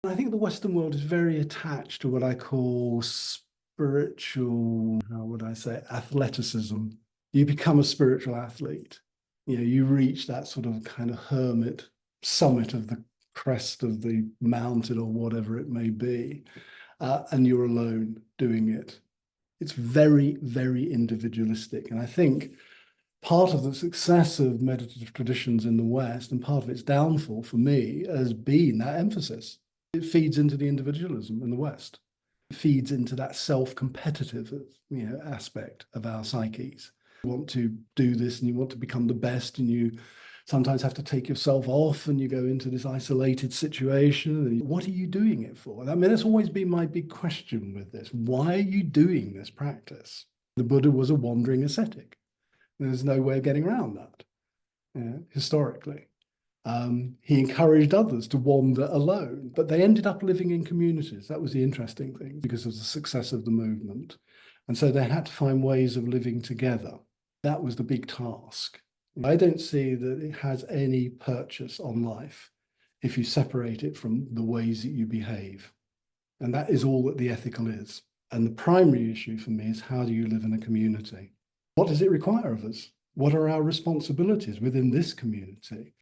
I think the Western world is very attached to what I call spiritual, how would I say, athleticism. You become a spiritual athlete. You reach that sort of kind of hermit summit of the crest of the mountain or whatever it may be, and you're alone doing it. It's very, very individualistic. And I think part of the success of meditative traditions in the West and part of its downfall for me has been that emphasis. It feeds into the individualism in the West. It feeds into that self-competitive, aspect of our psyches. You want to do this and you want to become the best, and you sometimes have to take yourself off and you go into this isolated situation. And what are you doing it for? I mean, that's always been my big question with this. Why are you doing this practice? The Buddha was a wandering ascetic. There's no way of getting around that, historically. He encouraged others to wander alone, but they ended up living in communities. That was the interesting thing because of the success of the movement. And so they had to find ways of living together. That was the big task. I don't see that it has any purchase on life if you separate it from the ways that you behave. And that is all that the ethical is. And the primary issue for me is, how do you live in a community? What does it require of us? What are our responsibilities within this community?